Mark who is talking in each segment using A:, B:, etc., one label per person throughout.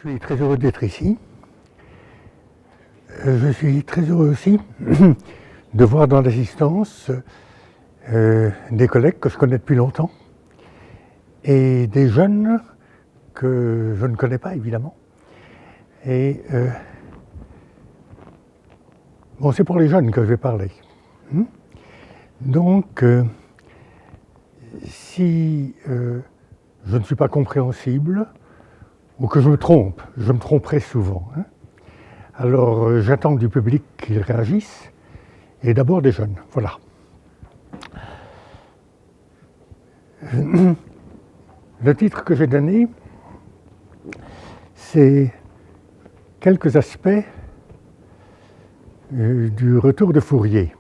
A: suis très heureux d'être ici. Je suis très heureux aussi de voir dans l'assistance des collègues que je connais depuis longtemps et des jeunes que je ne connais pas évidemment. Et bon, c'est pour les jeunes que je vais parler. Donc, si je ne suis pas compréhensible ou que je me tromperai souvent. Alors, j'attends du public qu'il réagisse, et d'abord des jeunes. Voilà. Le titre que j'ai donné, c'est quelques aspects du retour de Fourier.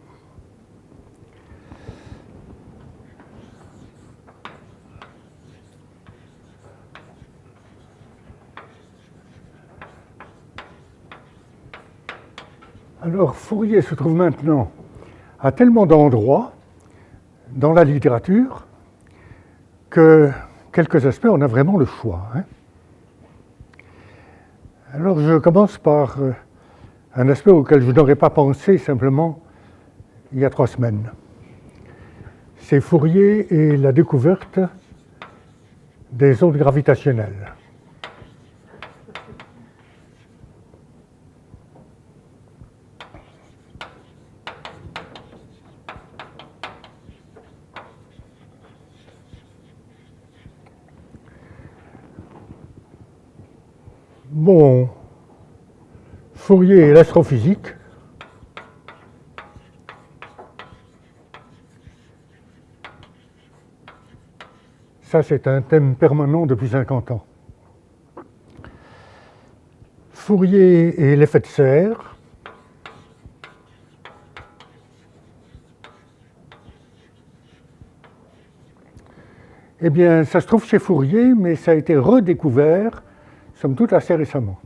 A: Alors, Fourier se trouve maintenant à tellement d'endroits dans la littérature que quelques aspects, on a vraiment le choix. Alors, je commence par un aspect auquel je n'aurais pas pensé simplement il y a 3 semaines. C'est Fourier et la découverte des ondes gravitationnelles. Bon, Fourier et l'astrophysique, ça c'est un thème permanent depuis 50 ans. Fourier et l'effet de serre, eh bien ça se trouve chez Fourier, mais ça a été redécouvert, somme toute assez récemment.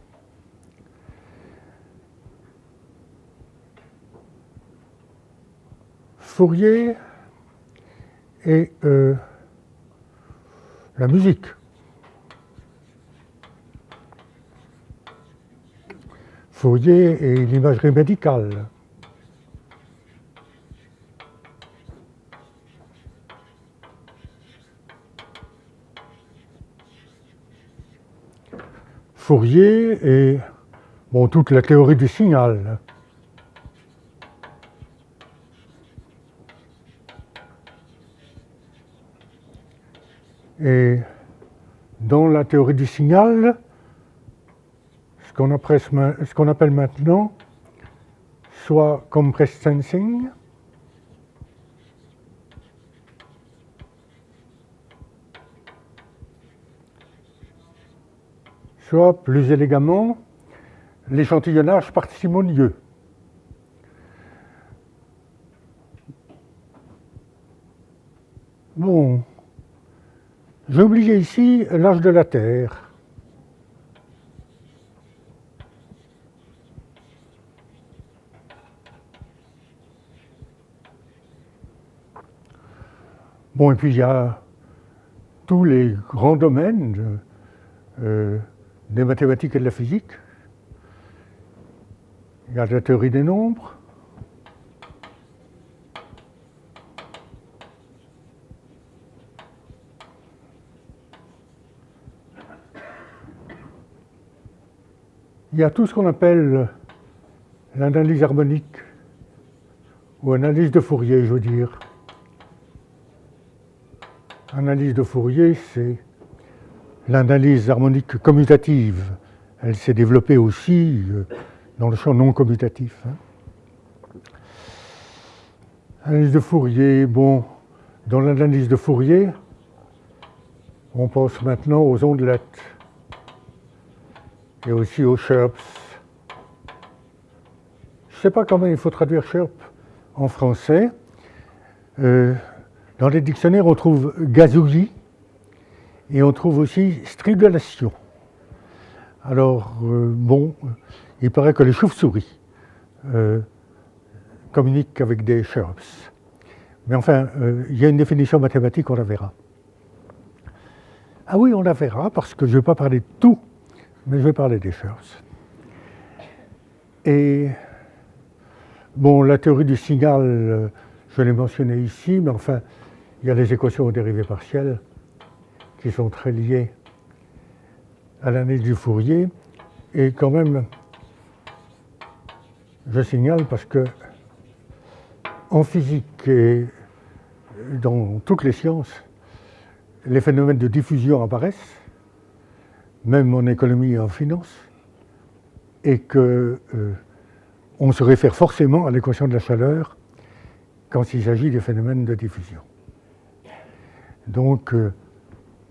A: Fourier et la musique. Fourier et l'imagerie médicale. Fourier et bon, toute la théorie du signal. Et dans la théorie du signal, ce qu'on appelle maintenant soit compressed sensing, soit plus élégamment l'échantillonnage parcimonieux. Bon, j'ai oublié ici l'âge de la Terre. Bon, et puis il y a tous les grands domaines des mathématiques et de la physique. Il y a la théorie des nombres. Il y a tout ce qu'on appelle l'analyse harmonique, ou analyse de Fourier, je veux dire. Analyse de Fourier, c'est l'analyse harmonique commutative. Elle s'est développée aussi dans le champ non commutatif. Analyse de Fourier, bon, dans l'analyse de Fourier, on pense maintenant aux ondelettes et aussi aux chirps. Je ne sais pas comment il faut traduire chirp en français. Dans les dictionnaires, on trouve gazouillis et on trouve aussi stridulation. Alors, bon, il paraît que les chauves-souris communiquent avec des chirps. Mais enfin, il y a une définition mathématique, on la verra. Ah oui, on la verra, parce que je ne vais pas parler de tout mais je vais parler des Schurz. Et bon, la théorie du signal, je l'ai mentionné ici, mais enfin, il y a les équations aux dérivées partielles qui sont très liées à l'analyse du Fourier. Et quand même, je signale parce que en physique et dans toutes les sciences, les phénomènes de diffusion apparaissent, même en économie et en finance, et que on se réfère forcément à l'équation de la chaleur quand il s'agit des phénomènes de diffusion. Donc,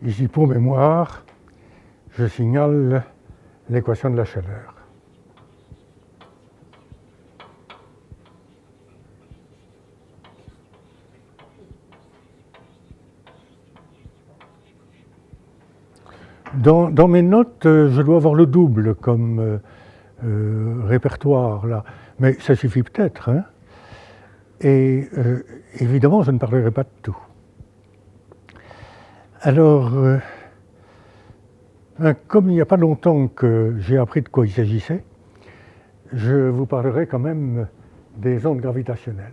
A: ici pour mémoire, je signale l'équation de la chaleur. Dans mes notes, je dois avoir le double comme répertoire, là. Mais ça suffit peut-être, hein. Et évidemment, je ne parlerai pas de tout. Alors, comme il n'y a pas longtemps que j'ai appris de quoi il s'agissait, je vous parlerai quand même des ondes gravitationnelles.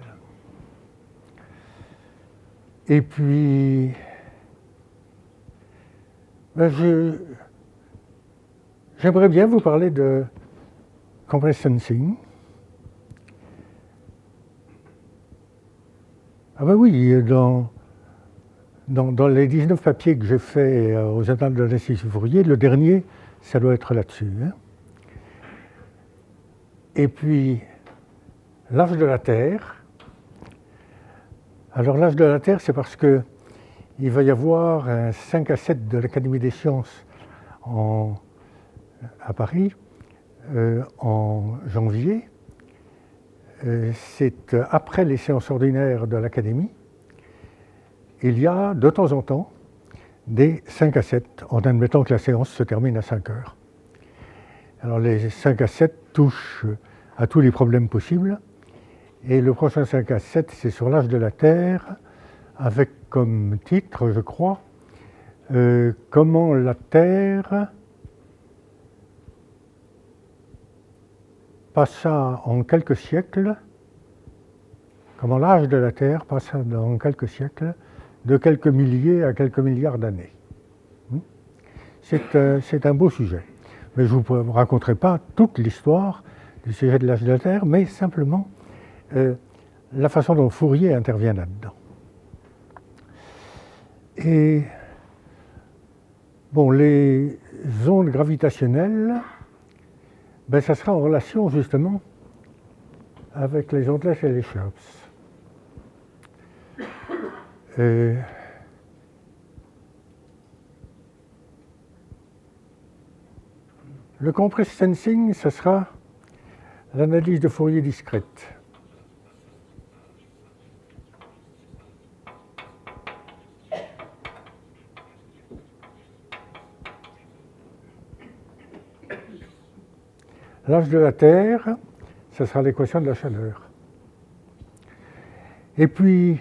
A: Et puis, j'aimerais bien vous parler de compressed sensing. Ah ben oui, dans les 19 papiers que j'ai faits aux Annales de l'Institut Fourier, le dernier, ça doit être là-dessus, hein. Et puis, l'âge de la Terre. Alors l'âge de la Terre, c'est parce que il va y avoir un 5 à 7 de l'Académie des sciences à Paris en janvier. C'est après les séances ordinaires de l'Académie. Il y a de temps en temps des 5 à 7, en admettant que la séance se termine à 5 heures. Alors les 5 à 7 touchent à tous les problèmes possibles. Et le prochain 5 à 7, c'est sur l'âge de la Terre, avec comme titre, je crois, comment la Terre passa en quelques siècles, comment l'âge de la Terre passa en quelques siècles, de quelques milliers à quelques milliards d'années. C'est un beau sujet. Mais je ne vous raconterai pas toute l'histoire du sujet de l'âge de la Terre, mais simplement la façon dont Fourier intervient là-dedans. Et bon, les ondes gravitationnelles, ben, ça sera en relation justement avec les ondelettes et les Schurz. Le compressed sensing, ce sera l'analyse de Fourier discrète. L'âge de la Terre, ce sera l'équation de la chaleur. Et puis,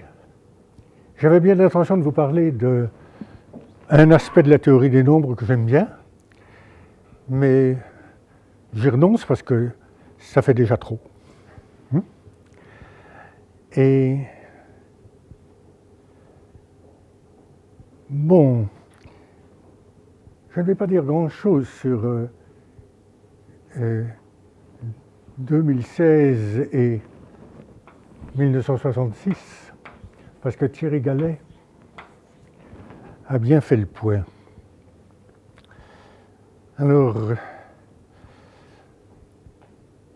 A: j'avais bien l'intention de vous parler d'un aspect de la théorie des nombres que j'aime bien, mais j'y renonce parce que ça fait déjà trop. Et bon, je ne vais pas dire grand-chose sur 2016 et 1966, parce que Thierry Gallet a bien fait le point. Alors,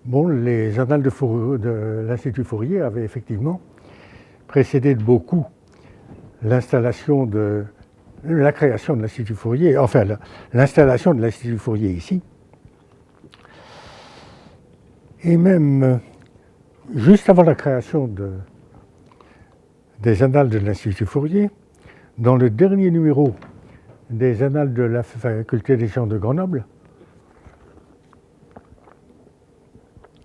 A: bon, les annales de l'Institut Fourier avaient effectivement précédé de beaucoup l'installation de la création de l'Institut Fourier, enfin l'installation de l'Institut Fourier ici. Et même juste avant la création des annales de l'Institut Fourier, dans le dernier numéro des annales de la faculté des sciences de Grenoble,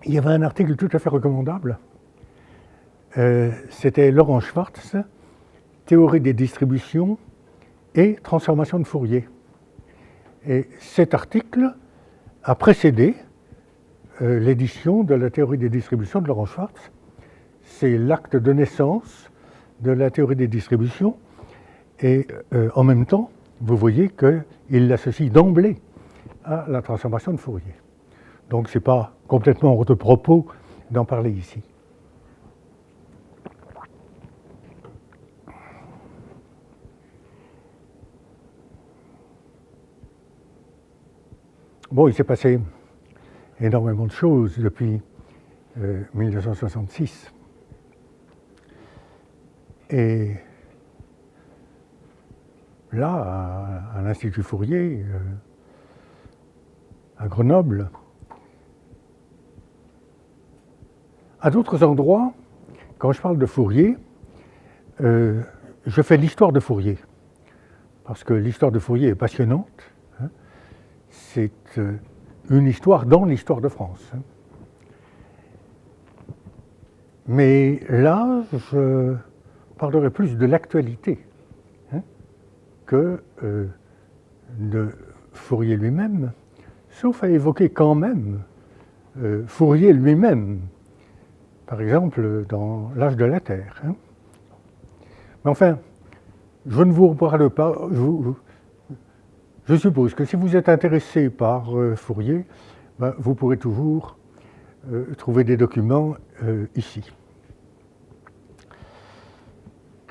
A: il y avait un article tout à fait recommandable. C'était Laurent Schwartz, Théorie des distributions et transformation de Fourier. Et cet article a précédé l'édition de la théorie des distributions de Laurent Schwartz. C'est l'acte de naissance de la théorie des distributions. Et en même temps, vous voyez qu'il l'associe d'emblée à la transformation de Fourier. Donc ce n'est pas complètement hors de propos d'en parler ici. Bon, il s'est passé énormément de choses depuis 1966. Et là, à l'Institut Fourier, à Grenoble, à d'autres endroits, quand je parle de Fourier, je fais l'histoire de Fourier, parce que l'histoire de Fourier est passionnante. Hein. C'est une histoire dans l'histoire de France. Hein. Mais là, je parlerai plus de l'actualité hein, que de Fourier lui-même, sauf à évoquer quand même Fourier lui-même, par exemple dans L'Âge de la Terre. Hein. Mais enfin, je ne vous parle pas. Je suppose que si vous êtes intéressé par Fourier, ben, vous pourrez toujours trouver des documents ici.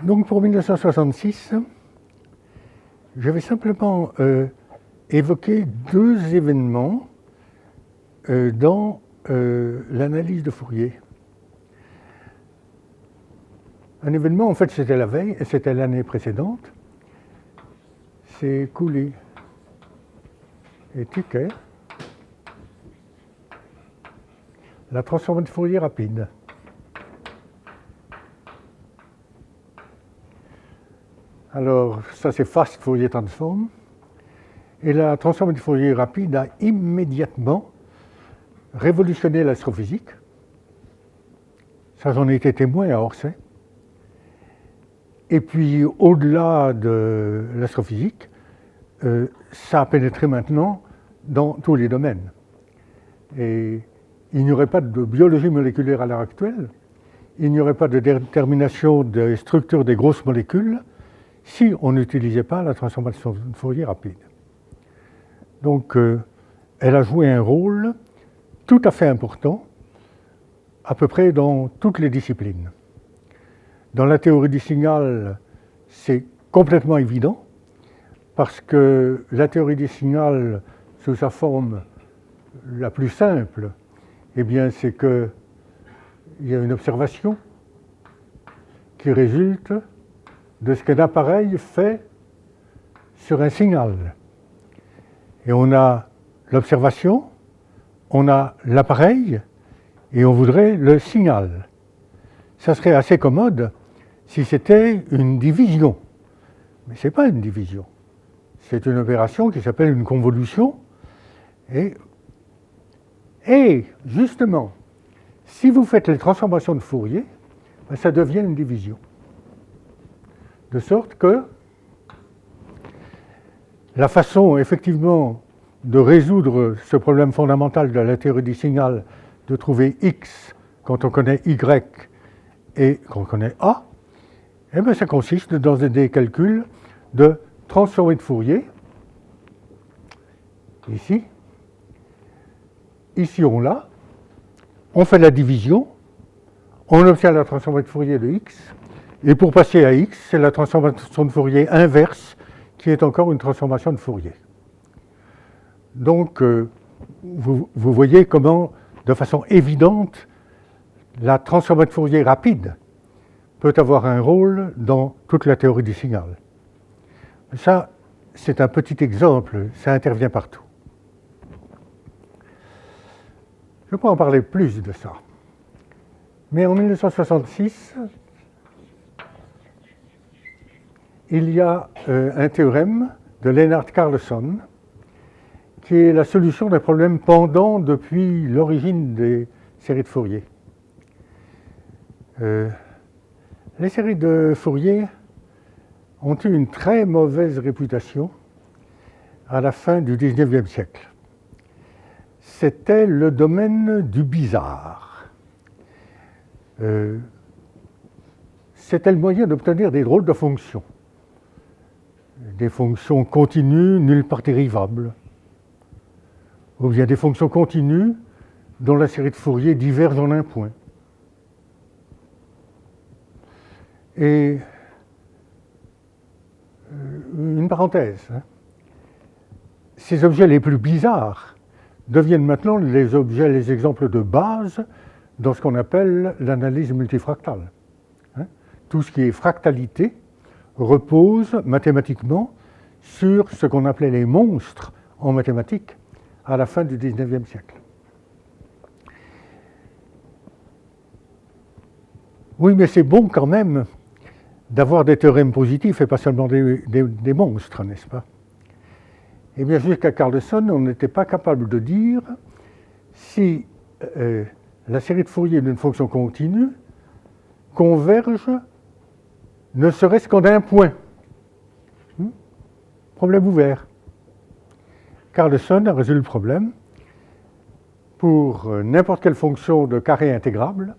A: Donc pour 1966, je vais simplement évoquer deux événements dans l'analyse de Fourier. Un événement, en fait, c'était la veille, et c'était l'année précédente. C'est Cooley et Tucker, la transformation de Fourier rapide. Alors, ça c'est Fast Fourier Transform. Et la transformation de Fourier rapide a immédiatement révolutionné l'astrophysique. Ça, j'en ai été témoin à Orsay. Et puis, au-delà de l'astrophysique, ça a pénétré maintenant dans tous les domaines. Et il n'y aurait pas de biologie moléculaire à l'heure actuelle, il n'y aurait pas de détermination des structures des grosses molécules si on n'utilisait pas la transformation de Fourier rapide. Donc, elle a joué un rôle tout à fait important, à peu près dans toutes les disciplines. Dans la théorie du signal, c'est complètement évident, parce que la théorie du signal, sous sa forme la plus simple, eh bien, c'est qu'il y a une observation qui résulte de ce qu'un appareil fait sur un signal. Et on a l'observation, on a l'appareil, et on voudrait le signal. Ça serait assez commode si c'était une division. Mais ce n'est pas une division. C'est une opération qui s'appelle une convolution. Et justement, si vous faites les transformations de Fourier, ben ça devient une division. De sorte que la façon, effectivement, de résoudre ce problème fondamental de la théorie du signal, de trouver X quand on connaît Y et qu'on connaît A, eh bien, ça consiste dans des calculs de transformée de Fourier. Ici on l'a, on fait la division, on obtient la transformée de Fourier de X, et pour passer à X, c'est la transformation de Fourier inverse qui est encore une transformation de Fourier. Donc, vous voyez comment, de façon évidente, la transformation de Fourier rapide peut avoir un rôle dans toute la théorie du signal. Ça, c'est un petit exemple, ça intervient partout. Je peux en parler plus de ça. Mais en 1966, il y a un théorème de Lennart Carlsson qui est la solution d'un problème pendant depuis l'origine des séries de Fourier. Les séries de Fourier ont eu une très mauvaise réputation à la fin du XIXe siècle. c'était le domaine du bizarre. C'était le moyen d'obtenir des drôles de fonctions. Des fonctions continues, nulle part dérivables. Ou bien des fonctions continues dont la série de Fourier diverge en un point. Et une parenthèse, hein. Ces objets les plus bizarres deviennent maintenant les exemples de base dans ce qu'on appelle l'analyse multifractale. Hein. Tout ce qui est fractalité repose mathématiquement sur ce qu'on appelait les monstres en mathématiques à la fin du XIXe siècle. Oui, mais c'est bon quand même d'avoir des théorèmes positifs et pas seulement des monstres, n'est-ce pas? Eh bien, jusqu'à Carlson, on n'était pas capable de dire si la série de Fourier d'une fonction continue converge ne serait-ce qu'en un point. Problème ouvert. Carlson a résolu le problème. Pour n'importe quelle fonction de carré intégrable,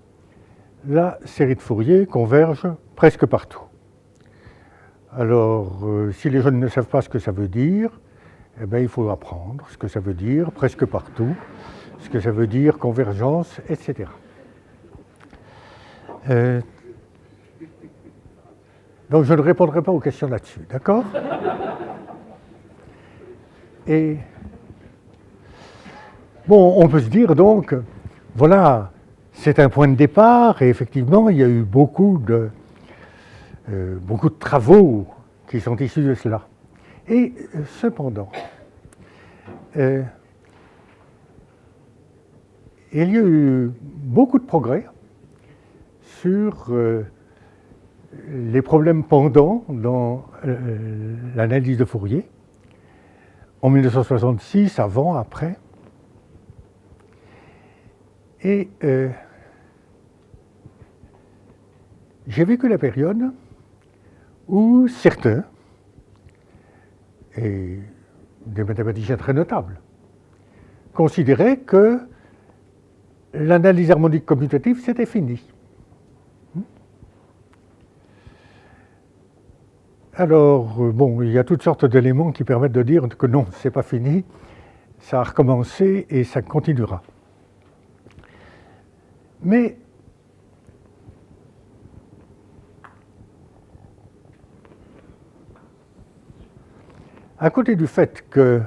A: la série de Fourier converge presque partout. Alors, si les jeunes ne savent pas ce que ça veut dire, eh bien, il faut apprendre ce que ça veut dire presque partout, ce que ça veut dire convergence, etc. Donc, je ne répondrai pas aux questions là-dessus, d'accord? Et bon, on peut se dire donc, voilà, c'est un point de départ, et effectivement, il y a eu beaucoup de travaux qui sont issus de cela. Et cependant, il y a eu beaucoup de progrès sur les problèmes pendants dans l'analyse de Fourier, en 1966, avant, après. Et j'ai vécu la période où certains, et des mathématiciens très notables, considéraient que l'analyse harmonique commutative, c'était fini. Alors, bon, il y a toutes sortes d'éléments qui permettent de dire que non, c'est pas fini, ça a recommencé et ça continuera. Mais à côté du fait que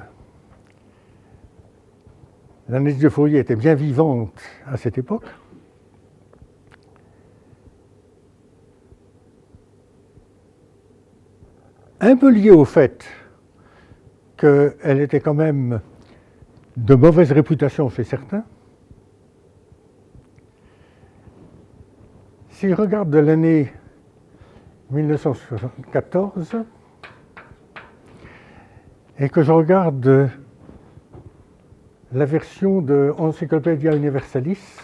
A: l'analyse de Fourier était bien vivante à cette époque, un peu lié au fait qu'elle était quand même de mauvaise réputation chez certains, si je regarde de l'année 1974 et que je regarde la version de Encyclopædia Universalis,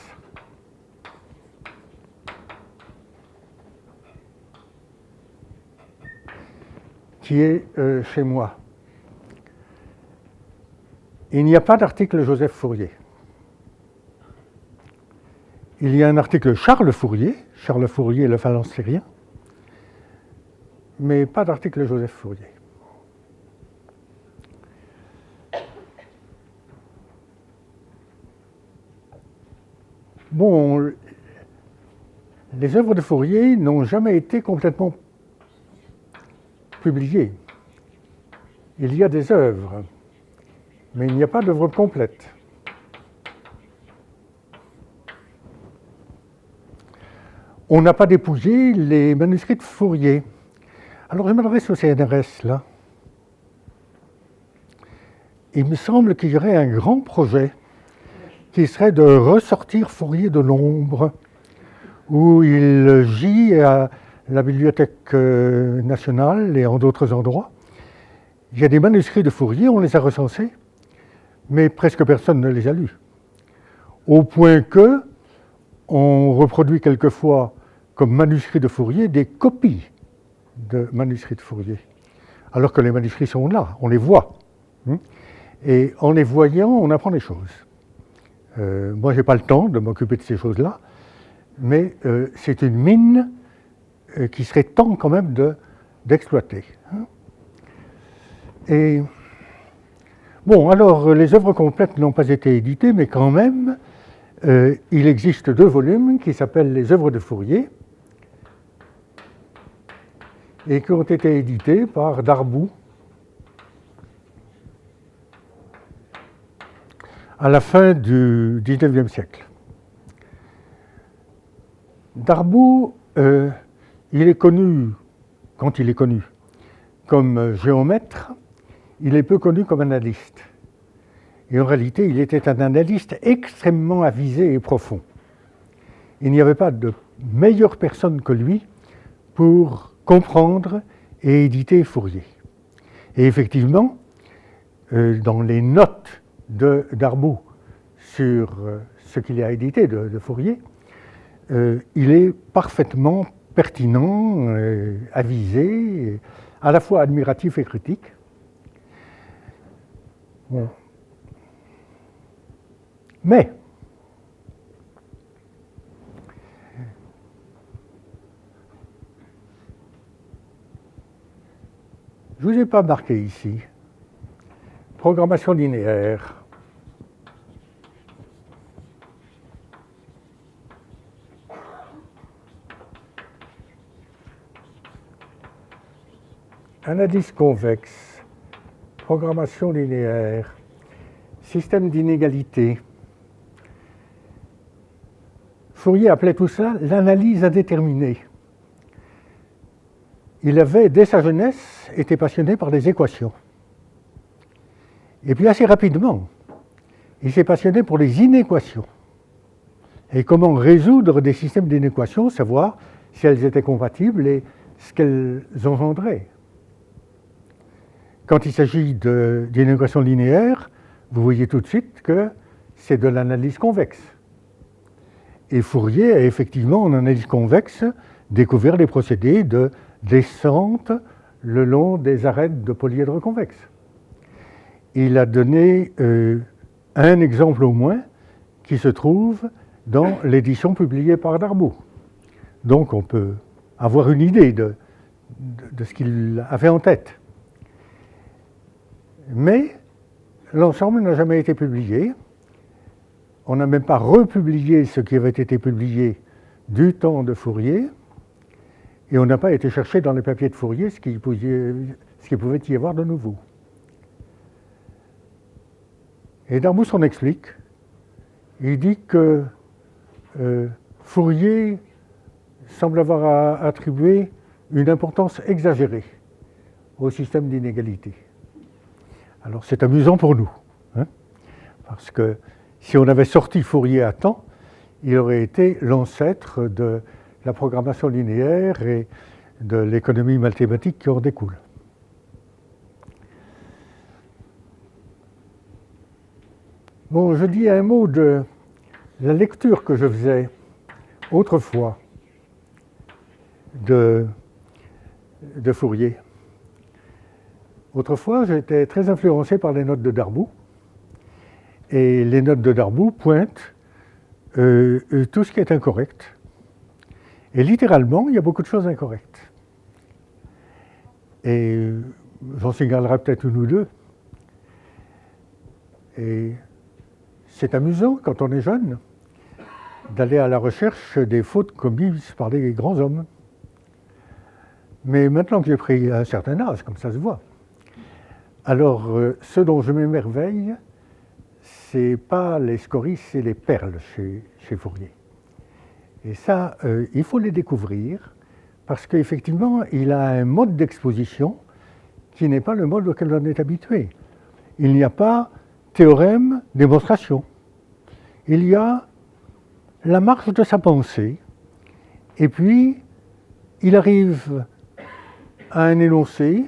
A: qui est chez moi, il n'y a pas d'article Joseph Fourier. Il y a un article Charles Fourier le phalanstirien, mais pas d'article Joseph Fourier. Bon, les œuvres de Fourier n'ont jamais été complètement publiées. Il y a des œuvres, mais il n'y a pas d'œuvre complète. On n'a pas dépouillé les manuscrits de Fourier. Alors je m'adresse au CNRS là. Il me semble qu'il y aurait un grand projet qui serait de ressortir Fourier de l'ombre, où il gît à la Bibliothèque nationale et en d'autres endroits. Il y a des manuscrits de Fourier, on les a recensés, mais presque personne ne les a lus. Au point que on reproduit quelquefois comme manuscrits de Fourier des copies de manuscrits de Fourier, alors que les manuscrits sont là, on les voit. Et en les voyant, on apprend des choses. Moi, je n'ai pas le temps de m'occuper de ces choses-là, mais c'est une mine qui serait temps quand même d'exploiter. Et bon, alors, les œuvres complètes n'ont pas été éditées, mais quand même, il existe 2 volumes qui s'appellent les œuvres de Fourier et qui ont été édités par Darboux à la fin du XIXe siècle. Darboux, il est connu, quand il est connu, comme géomètre, il est peu connu comme analyste. Et en réalité, il était un analyste extrêmement avisé et profond. Il n'y avait pas de meilleure personne que lui pour comprendre et éditer Fourier. Et effectivement, dans les notes de Darboux sur ce qu'il a édité de Fourier, il est parfaitement pertinent, avisé, à la fois admiratif et critique. Bon. Mais, je ne vous ai pas marqué ici, programmation linéaire. Analyse convexe, programmation linéaire, système d'inégalité. Fourier appelait tout ça l'analyse indéterminée. Il avait, dès sa jeunesse, été passionné par les équations. Et puis assez rapidement, il s'est passionné pour les inéquations. Et comment résoudre des systèmes d'inéquations, savoir si elles étaient compatibles et ce qu'elles engendraient. Quand il s'agit d'inéquations linéaires, vous voyez tout de suite que c'est de l'analyse convexe. Et Fourier a effectivement, en analyse convexe, découvert les procédés de descente le long des arêtes de polyèdre convexe. Il a donné un exemple au moins qui se trouve dans l'édition publiée par Darboux. Donc on peut avoir une idée de ce qu'il avait en tête. Mais l'ensemble n'a jamais été publié. On n'a même pas republié ce qui avait été publié du temps de Fourier, et on n'a pas été chercher dans les papiers de Fourier ce qu'il pouvait y avoir de nouveau. Et Darboux s'en explique. Il dit que Fourier semble avoir attribué une importance exagérée au système d'inégalité. Alors c'est amusant pour nous, hein, parce que si on avait sorti Fourier à temps, il aurait été l'ancêtre de la programmation linéaire et de l'économie mathématique qui en découle. Bon, je dis un mot de la lecture que je faisais autrefois de Fourier. Autrefois, j'étais très influencé par les notes de Darboux, et les notes de Darboux pointent tout ce qui est incorrect. Et littéralement, il y a beaucoup de choses incorrectes. Et j'en signalerai peut-être une ou deux. Et c'est amusant, quand on est jeune, d'aller à la recherche des fautes commises par des grands hommes. Mais maintenant que j'ai pris un certain âge, comme ça se voit, alors ce dont je m'émerveille, c'est pas les scories, c'est les perles chez Fourier. Et ça, il faut les découvrir, parce qu'effectivement, il a un mode d'exposition qui n'est pas le mode auquel on est habitué. Il n'y a pas théorème, démonstration. Il y a la marche de sa pensée, et puis il arrive à un énoncé,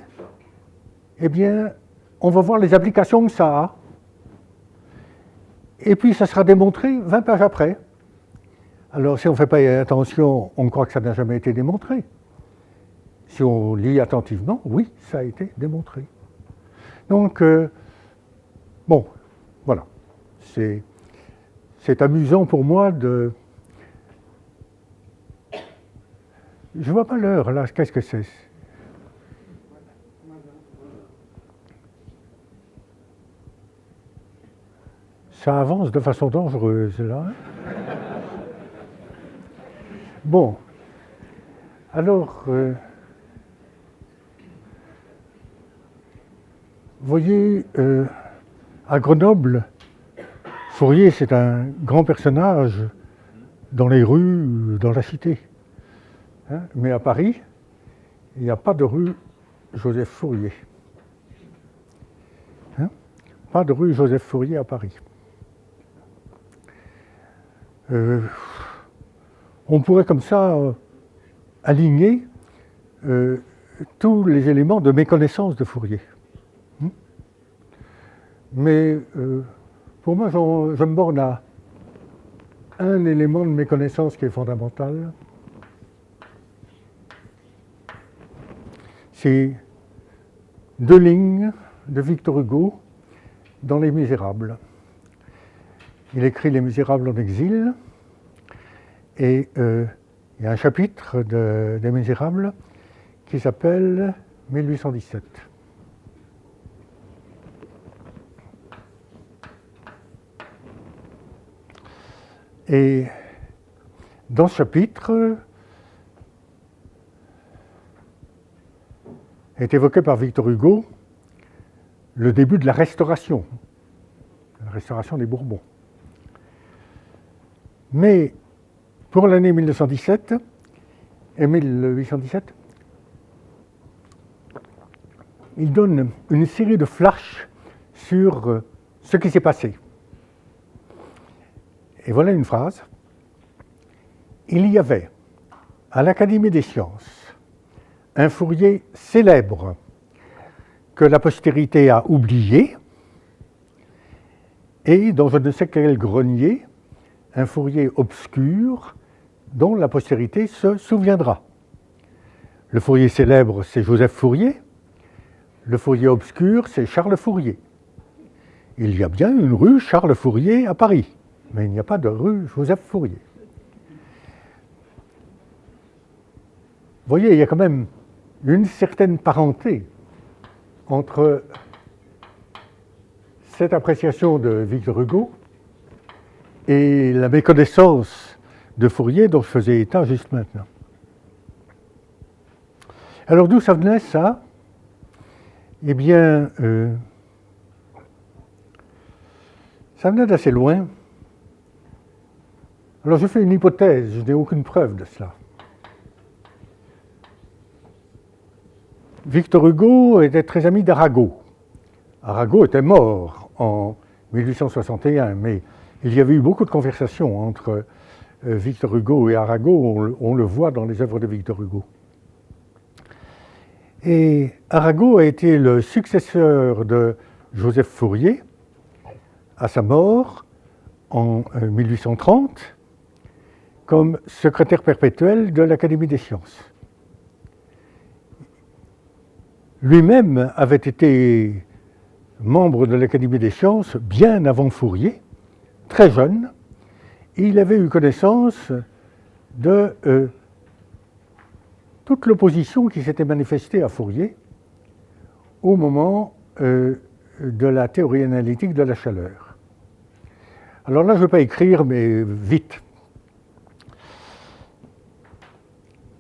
A: eh bien, on va voir les applications que ça a, et puis ça sera démontré 20 pages après. Alors si on ne fait pas attention, on croit que ça n'a jamais été démontré. Si on lit attentivement, oui, ça a été démontré. Donc, bon, voilà. c'est amusant pour moi de... Je ne vois pas l'heure, là, qu'est-ce que c'est? Ça avance de façon dangereuse, là. Bon, alors, vous voyez, à Grenoble, Fourier, c'est un grand personnage dans les rues, dans la cité. Hein, mais à Paris, il n'y a pas de rue Joseph Fourier. Hein, pas de rue Joseph Fourier à Paris. On pourrait comme ça aligner tous les éléments de méconnaissance de Fourier. Mais pour moi, je me borne à un élément de méconnaissance qui est fondamental. C'est 2 lignes de Victor Hugo dans Les Misérables. Il écrit Les Misérables en exil, et il y a un chapitre des Misérables qui s'appelle 1817. Et dans ce chapitre est évoqué par Victor Hugo le début de la Restauration des Bourbons. Mais pour l'année 1917 et 1817, il donne une série de flashs sur ce qui s'est passé. Et voilà une phrase. Il y avait à l'Académie des sciences un Fourier célèbre que la postérité a oublié, et dans je ne sais quel grenier, un Fourier obscur dont la postérité se souviendra. Le Fourier célèbre, c'est Joseph Fourier. Le Fourier obscur, c'est Charles Fourier. Il y a bien une rue Charles Fourier à Paris, mais il n'y a pas de rue Joseph Fourier. Vous voyez, il y a quand même une certaine parenté entre cette appréciation de Victor Hugo et la méconnaissance de Fourier dont je faisais état juste maintenant. Alors d'où ça venait ça? Eh bien, ça venait d'assez loin. Alors je fais une hypothèse, je n'ai aucune preuve de cela. Victor Hugo était très ami d'Arago. Arago était mort en 1861, mais il y avait eu beaucoup de conversations entre Victor Hugo et Arago, on le voit dans les œuvres de Victor Hugo. Et Arago a été le successeur de Joseph Fourier à sa mort en 1830 comme secrétaire perpétuel de l'Académie des sciences. Lui-même avait été membre de l'Académie des sciences bien avant Fourier, très jeune, et il avait eu connaissance de toute l'opposition qui s'était manifestée à Fourier au moment de la théorie analytique de la chaleur. Alors là, je ne vais pas écrire, mais vite.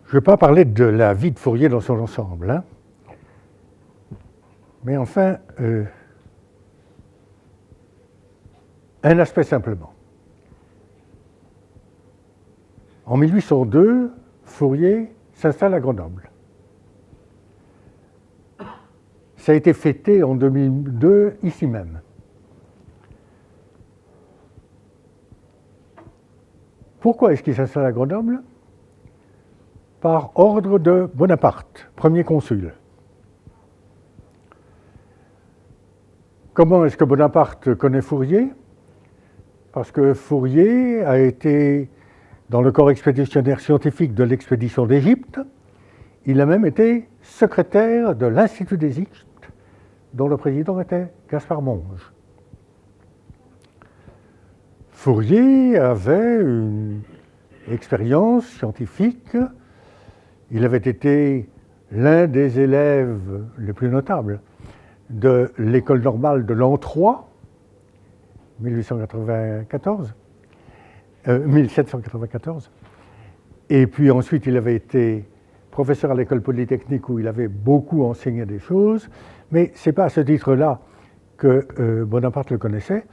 A: Je ne vais pas parler de la vie de Fourier dans son ensemble, hein. Mais enfin, un aspect simplement. En 1802, Fourier s'installe à Grenoble. Ça a été fêté en 2002, ici même. Pourquoi est-ce qu'il s'installe à Grenoble? Par ordre de Bonaparte, premier consul. Comment est-ce que Bonaparte connaît Fourier? Parce que Fourier a été dans le corps expéditionnaire scientifique de l'expédition d'Égypte. Il a même été secrétaire de l'Institut d'Égypte, dont le président était Gaspard Monge. Fourier avait une expérience scientifique. Il avait été l'un des élèves les plus notables de l'école normale de l'an 3, 1794. Et puis ensuite, il avait été professeur à l'école polytechnique où il avait beaucoup enseigné des choses, mais ce n'est pas à ce titre-là que Bonaparte le connaissait,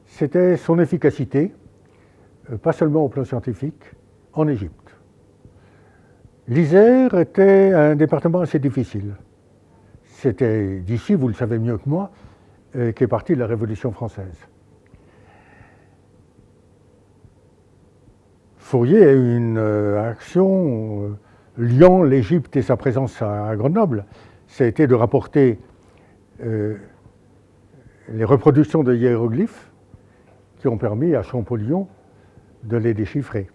A: c'était son efficacité, pas seulement au plan scientifique, en Égypte. L'Isère était un département assez difficile. C'était d'ici, vous le savez mieux que moi, qu'est partie la Révolution française. Fourier a eu une action liant l'Égypte et sa présence à Grenoble. Ça a été de rapporter les reproductions de hiéroglyphes qui ont permis à Champollion de les déchiffrer.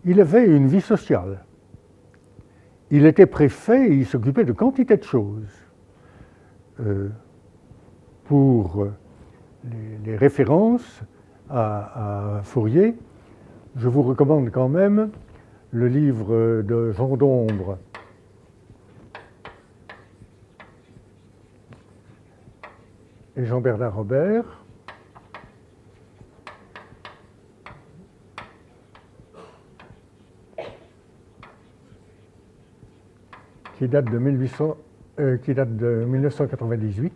A: Il avait une vie sociale. Il était préfet et il s'occupait de quantité de choses. Pour les références à Fourier, je vous recommande quand même le livre de Jean d'Ombre et Jean-Bernard Robert, qui date de 1998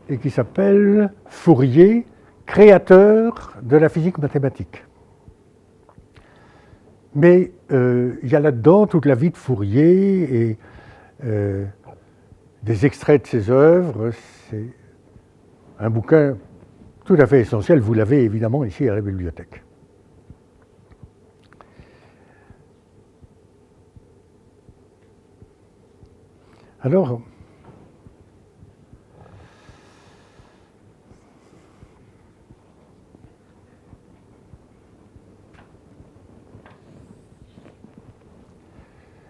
A: et qui s'appelle Fourier, créateur de la physique mathématique. Mais il y a là-dedans toute la vie de Fourier et des extraits de ses œuvres. C'est un bouquin tout à fait essentiel. Vous l'avez évidemment ici à la bibliothèque. Alors,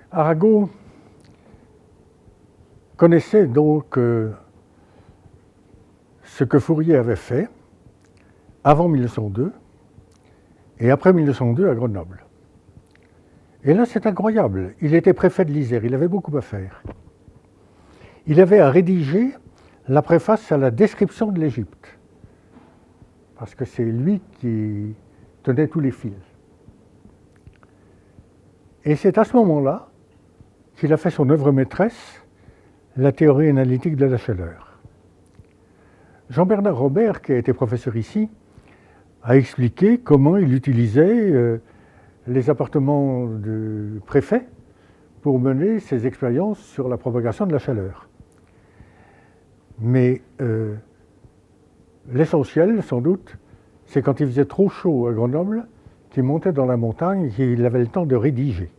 A: Arago connaissait donc ce que Fourier avait fait avant 1902 et après 1902 à Grenoble. Et là, c'est incroyable. Il était préfet de l'Isère, il avait beaucoup à faire. Il avait à rédiger la préface à la description de l'Égypte, parce que c'est lui qui tenait tous les fils. Et c'est à ce moment-là qu'il a fait son œuvre maîtresse, la théorie analytique de la chaleur. Jean-Bernard Robert, qui a été professeur ici, a expliqué comment il utilisait les appartements du préfet pour mener ses expériences sur la propagation de la chaleur. Mais l'essentiel, sans doute, c'est quand il faisait trop chaud à Grenoble, qu'il montait dans la montagne et qu'il avait le temps de rédiger.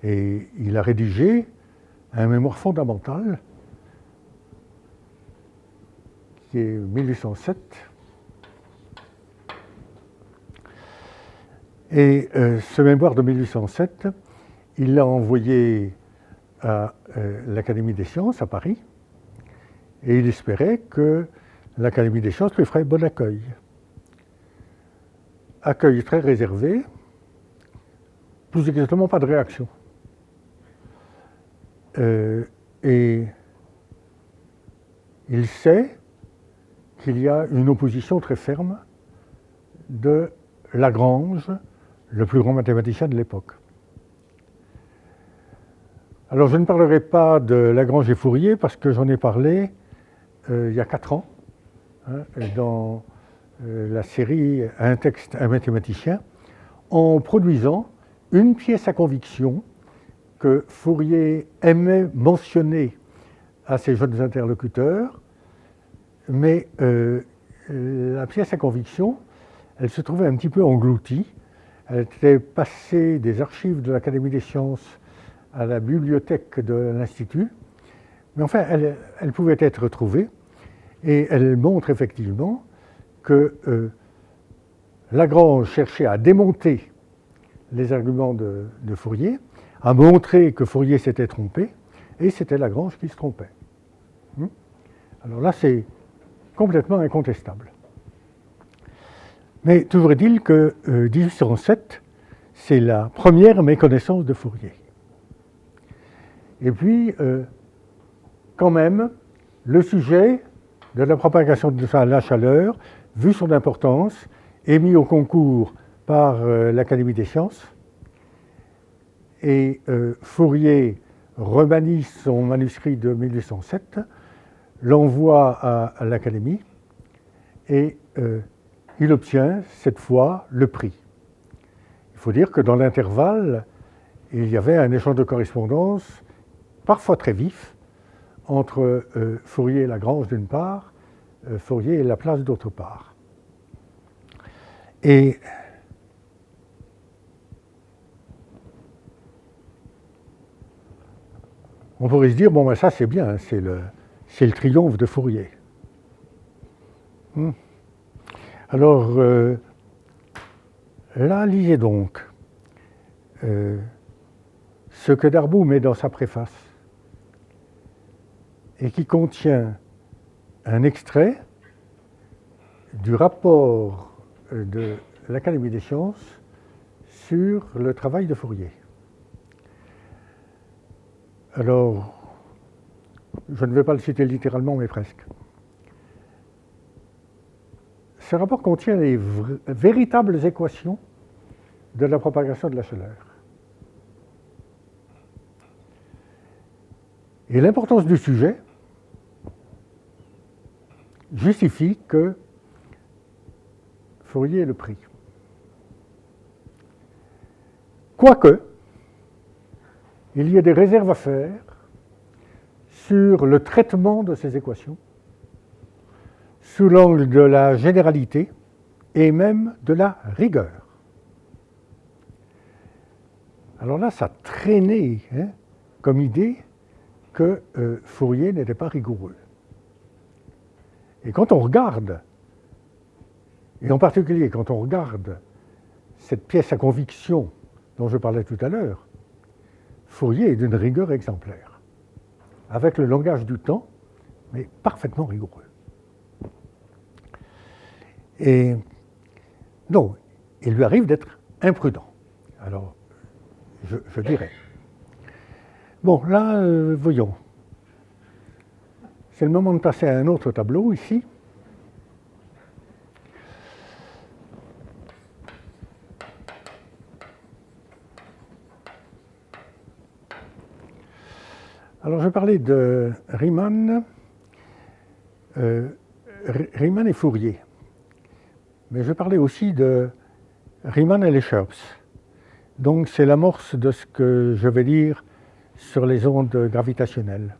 A: Et il a rédigé un mémoire fondamental qui est 1807. Et ce mémoire de 1807, il l'a envoyé à l'Académie des sciences à Paris et il espérait que l'Académie des sciences lui ferait bon accueil. Accueil très réservé, plus exactement pas de réaction. Et il sait qu'il y a une opposition très ferme de Lagrange, le plus grand mathématicien de l'époque. Alors je ne parlerai pas de Lagrange et Fourier parce que j'en ai parlé il y a 4 ans, dans la série Un texte, un mathématicien, en produisant une pièce à conviction que Fourier aimait mentionner à ses jeunes interlocuteurs, mais la pièce à conviction, elle se trouvait un petit peu engloutie. Elle était passée des archives de l'Académie des sciences à la bibliothèque de l'Institut, mais enfin, elle pouvait être retrouvée, et elle montre effectivement que Lagrange cherchait à démonter les arguments de Fourier, à montrer que Fourier s'était trompé, et c'était Lagrange qui se trompait. Alors là, c'est complètement incontestable. Mais toujours est-il que 1807, c'est la première méconnaissance de Fourier. Et puis, quand même, le sujet de la propagation de la chaleur, vu son importance, est mis au concours par l'Académie des sciences. Et Fourier remanie son manuscrit de 1807, l'envoie à l'Académie, et il obtient cette fois le prix. Il faut dire que dans l'intervalle, il y avait un échange de correspondance, parfois très vif, entre Fourier et Lagrange d'une part, Fourier et Laplace d'autre part. Et on pourrait se dire, bon, ben ça c'est bien, c'est le triomphe de Fourier. Alors, là, lisez donc ce que Darboux met dans sa préface et qui contient un extrait du rapport de l'Académie des sciences sur le travail de Fourier. Alors, je ne vais pas le citer littéralement, mais presque. Ce rapport contient les véritables équations de la propagation de la chaleur. Et l'importance du sujet justifie que Fourier ait le prix. Quoique, il y ait des réserves à faire sur le traitement de ces équations sous l'angle de la généralité et même de la rigueur. Alors là, ça traînait comme idée que Fourier n'était pas rigoureux. Et quand on regarde, et en particulier quand on regarde cette pièce à conviction dont je parlais tout à l'heure, Fourier est d'une rigueur exemplaire, avec le langage du temps, mais parfaitement rigoureux. Et non, il lui arrive d'être imprudent. Alors, je dirais. Bon, là, voyons. C'est le moment de passer à un autre tableau, ici. Alors, je parlais de Riemann, Riemann et Fourier. Mais je parlais aussi de Riemann et les Schurz. Donc, c'est l'amorce de ce que je vais dire sur les ondes gravitationnelles.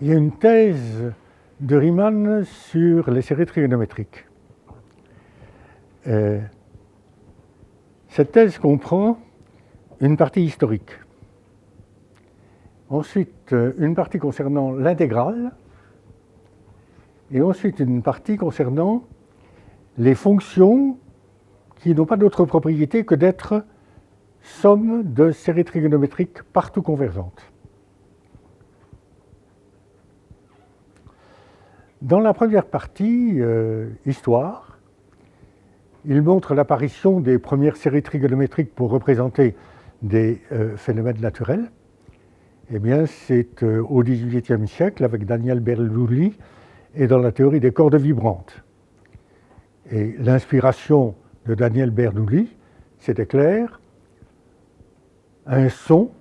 A: Il y a une thèse de Riemann sur les séries trigonométriques. Cette thèse comprend une partie historique, ensuite une partie concernant l'intégrale, et ensuite une partie concernant les fonctions qui n'ont pas d'autre propriété que d'être somme de séries trigonométriques partout convergentes. Dans la première partie, histoire, il montre l'apparition des premières séries trigonométriques pour représenter des phénomènes naturels. Eh bien, c'est au XVIIIe siècle avec Daniel Bernoulli et dans la théorie des cordes vibrantes. Et l'inspiration de Daniel Bernoulli, c'était clair. Un son,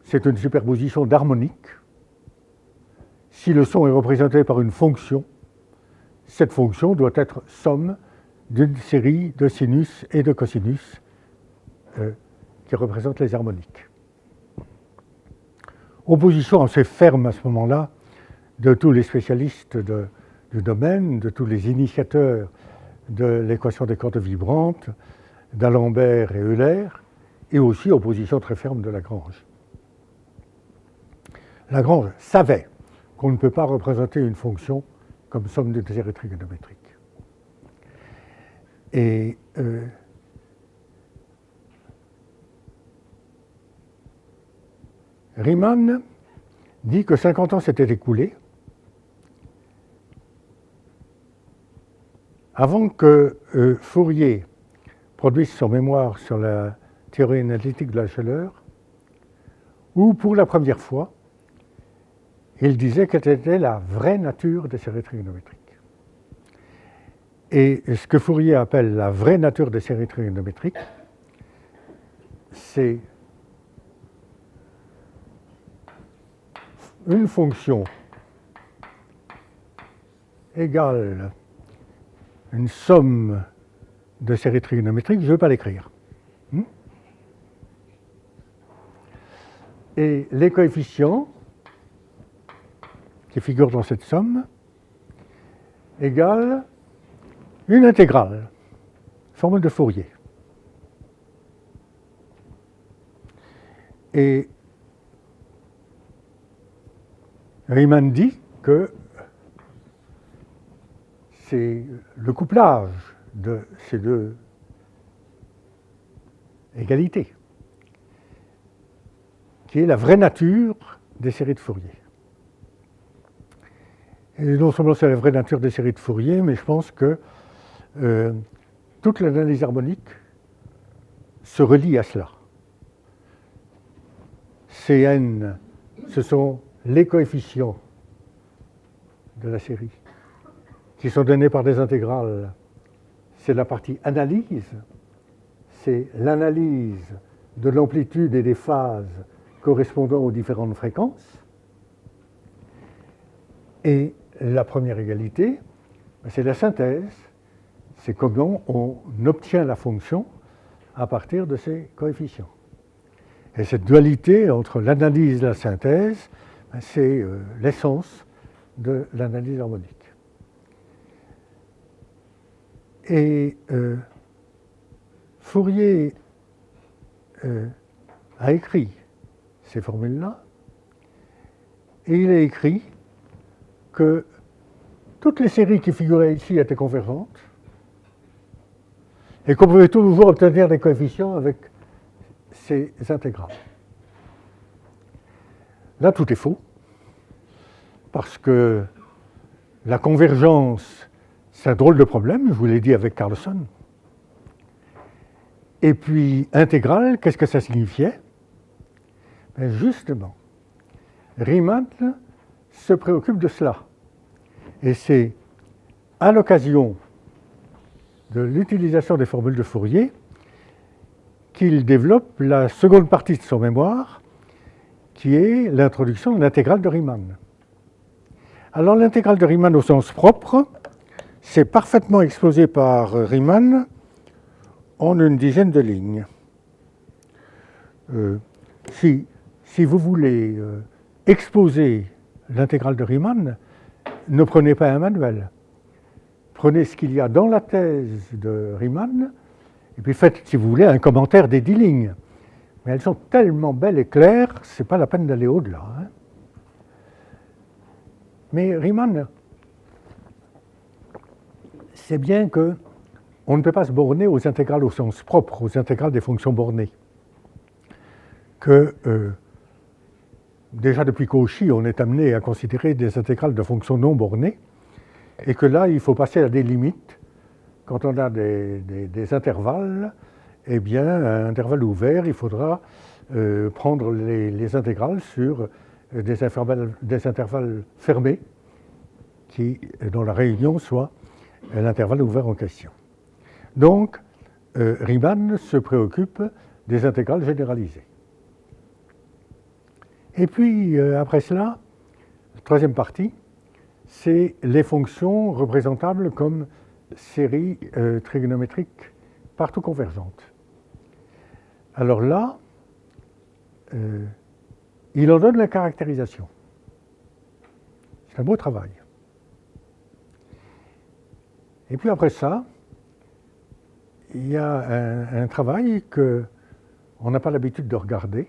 A: c'est une superposition d'harmoniques. Si le son est représenté par une fonction, cette fonction doit être somme d'une série de sinus et de cosinus qui représentent les harmoniques. Opposition assez ferme à ce moment-là de tous les spécialistes du domaine, de tous les initiateurs de l'équation des cordes vibrantes, d'Alembert et Euler, et aussi opposition très ferme de Lagrange. Lagrange savait qu'on ne peut pas représenter une fonction comme somme d'une série trigonométrique. Et Riemann dit que 50 ans s'étaient écoulés avant que Fourier produise son mémoire sur la théorie analytique de la chaleur, où pour la première fois, il disait quelle était la vraie nature des séries trigonométriques. Et ce que Fourier appelle la vraie nature des séries trigonométriques, c'est une fonction égale une somme de séries trigonométriques, je ne vais pas l'écrire. Et les coefficients qui figurent dans cette somme égale une intégrale, formule de Fourier. Et Riemann dit que c'est le couplage de ces deux égalités qui est la vraie nature des séries de Fourier. Et non seulement c'est la vraie nature des séries de Fourier, mais je pense que toute l'analyse harmonique se relie à cela. Cn, ce sont les coefficients de la série qui sont donnés par des intégrales. C'est la partie analyse, c'est l'analyse de l'amplitude et des phases correspondant aux différentes fréquences. Et la première égalité, c'est la synthèse, c'est comment on obtient la fonction à partir de ces coefficients. Et cette dualité entre l'analyse et la synthèse, c'est l'essence de l'analyse harmonique. Et Fourier a écrit ces formules-là, et il a écrit que toutes les séries qui figuraient ici étaient convergentes, et qu'on pouvait toujours obtenir des coefficients avec ces intégrales. Là, tout est faux, parce que la convergence, c'est un drôle de problème, je vous l'ai dit avec Carlson. Et puis, intégrale, qu'est-ce que ça signifiait? Ben justement, Riemann se préoccupe de cela. Et c'est à l'occasion de l'utilisation des formules de Fourier qu'il développe la seconde partie de son mémoire, qui est l'introduction de l'intégrale de Riemann. Alors l'intégrale de Riemann au sens propre, c'est parfaitement exposé par Riemann en une dizaine de lignes. Si vous voulez exposer l'intégrale de Riemann, ne prenez pas un manuel. Prenez ce qu'il y a dans la thèse de Riemann, et puis faites, si vous voulez, un commentaire des 10 lignes. Mais elles sont tellement belles et claires, ce n'est pas la peine d'aller au-delà. Hein. Mais Riemann, c'est bien qu'on ne peut pas se borner aux intégrales au sens propre, aux intégrales des fonctions bornées. Que déjà depuis Cauchy, on est amené à considérer des intégrales de fonctions non bornées, et que là, il faut passer à des limites. Quand on a des intervalles, eh bien, à un intervalle ouvert, il faudra prendre les intégrales sur des intervalles fermés, dont la réunion soit l'intervalle ouvert en question. Donc, Riemann se préoccupe des intégrales généralisées. Et puis, après cela, la troisième partie, c'est les fonctions représentables comme séries trigonométriques partout convergentes. Alors là, il en donne la caractérisation. C'est un beau travail. Et puis après ça, il y a un travail qu'on n'a pas l'habitude de regarder,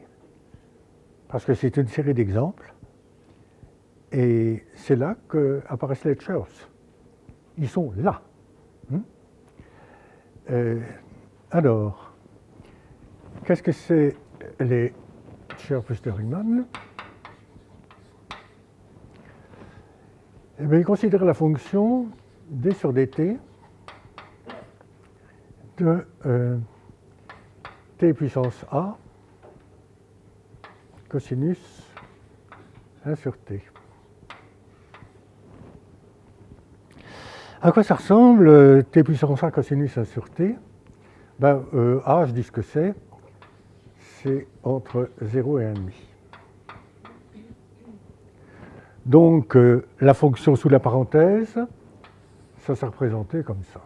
A: parce que c'est une série d'exemples, et c'est là qu'apparaissent les Chers. Ils sont là. Alors, qu'est-ce que c'est les Chers plus de Riemann? Eh bien, il considère la fonction d sur dt de t puissance a cosinus 1 sur t. À quoi ça ressemble t puissance a cosinus 1 sur t? Ben, a, je dis ce que c'est entre 0 et 1,5. Donc, la fonction sous la parenthèse, ça s'est représenté comme ça.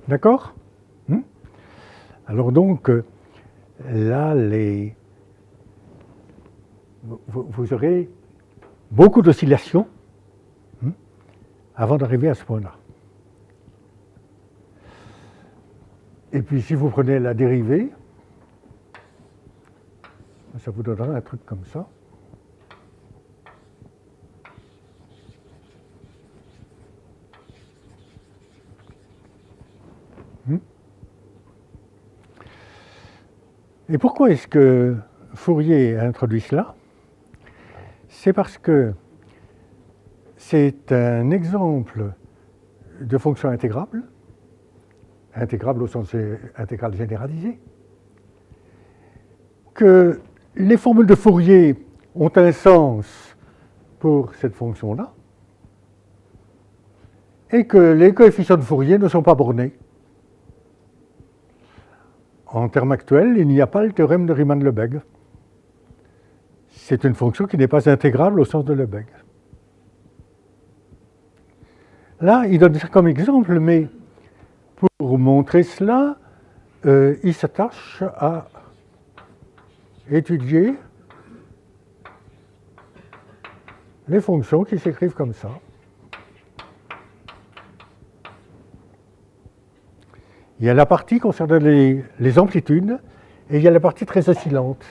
A: D'accord? Alors donc, là, vous aurez beaucoup d'oscillations avant d'arriver à ce point-là. Et puis, si vous prenez la dérivée, ça vous donnera un truc comme ça. Et pourquoi est-ce que Fourier a introduit cela? C'est parce que c'est un exemple de fonction intégrable, intégrable au sens intégral généralisé, que les formules de Fourier ont un sens pour cette fonction-là, et que les coefficients de Fourier ne sont pas bornés. En termes actuels, il n'y a pas le théorème de Riemann-Lebesgue. C'est une fonction qui n'est pas intégrable au sens de Lebesgue. Là, il donne ça comme exemple, mais pour montrer cela, il s'attache à étudier les fonctions qui s'écrivent comme ça. Il y a la partie concernant les amplitudes et il y a la partie très oscillante.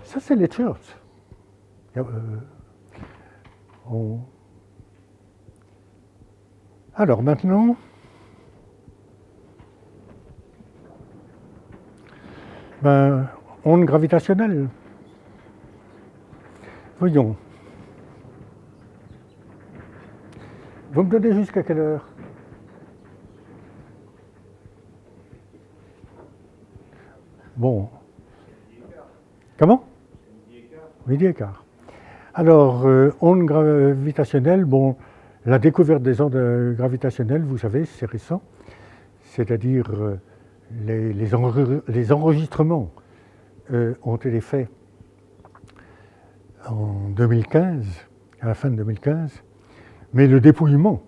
A: Ça, c'est les Church. Alors maintenant, onde gravitationnelle. Voyons. Vous me donnez jusqu'à quelle heure? Bon. Comment? Midi et quart. Alors, ondes gravitationnelles, bon, la découverte des ondes gravitationnelles, vous savez, c'est récent. C'est-à-dire, les enregistrements ont été faits en 2015, à la fin de 2015, mais le dépouillement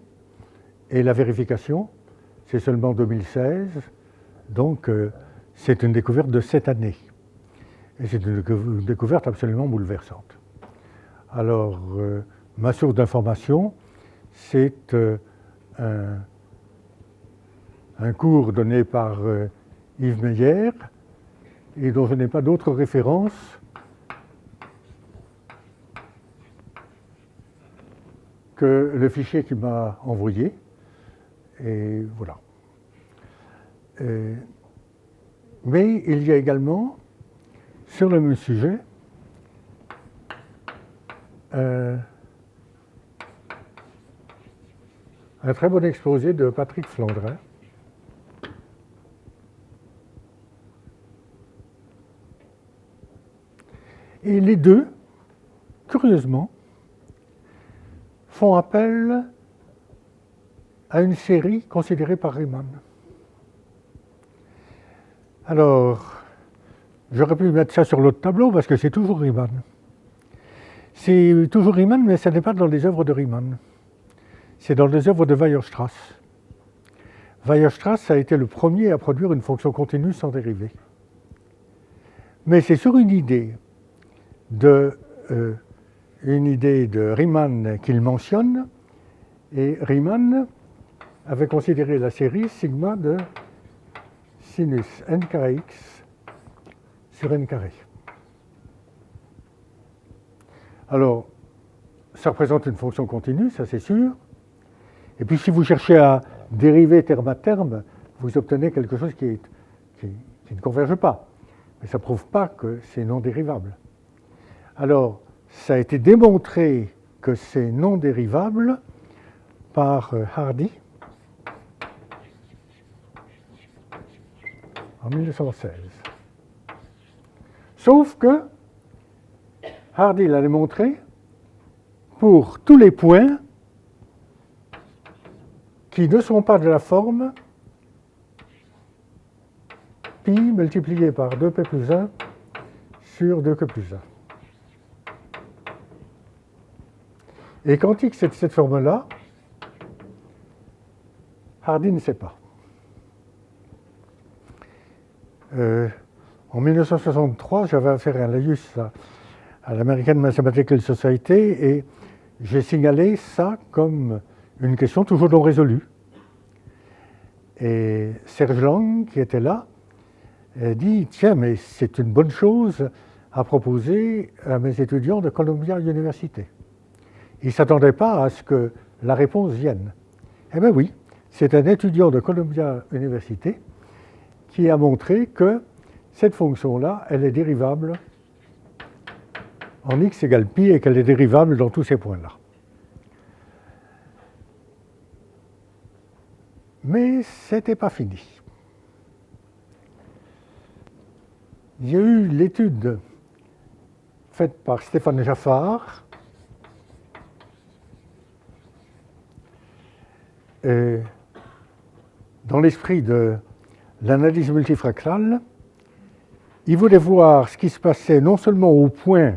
A: et la vérification, c'est seulement 2016, donc c'est une découverte de cette année. Et c'est une découverte absolument bouleversante. Alors, ma source d'information, c'est un cours donné par Yves Meyer, et dont je n'ai pas d'autre référence que le fichier qu'il m'a envoyé. Et voilà. Mais il y a également, sur le même sujet, un très bon exposé de Patrick Flandrin. Et les deux, curieusement, font appel à une série considérée par Riemann. Alors, j'aurais pu mettre ça sur l'autre tableau parce que c'est toujours Riemann. C'est toujours Riemann, mais ce n'est pas dans les œuvres de Riemann. C'est dans les œuvres de Weierstrass. Weierstrass a été le premier à produire une fonction continue sans dérivée. Mais c'est sur une idée de Riemann qu'il mentionne, et Riemann avait considéré la série sigma de sinus n carré x sur n carré. Alors, ça représente une fonction continue, ça c'est sûr. Et puis si vous cherchez à dériver terme à terme, vous obtenez quelque chose qui qui ne convergent pas. Mais ça ne prouve pas que c'est non dérivable. Alors, ça a été démontré que c'est non dérivable par Hardy en 1916. Sauf que Hardy l'a démontré pour tous les points qui ne sont pas de la forme pi multiplié par 2p plus 1 sur 2q plus 1. Et quand x est de cette forme-là, Hardy ne sait pas. En 1963, j'avais affaire à l'AIUS, à l'American Mathematical Society, et j'ai signalé ça comme une question toujours non résolue. Et Serge Lang, qui était là, a dit « Tiens, mais c'est une bonne chose à proposer à mes étudiants de Columbia University. » Il ne s'attendait pas à ce que la réponse vienne. Eh bien oui, c'est un étudiant de Columbia University qui a montré que cette fonction-là, elle est dérivable en x égale pi et qu'elle est dérivable dans tous ces points-là. Mais ce n'était pas fini. Il y a eu l'étude faite par Stéphane Jaffard, dans l'esprit de l'analyse multifractale. Il voulait voir ce qui se passait non seulement aux points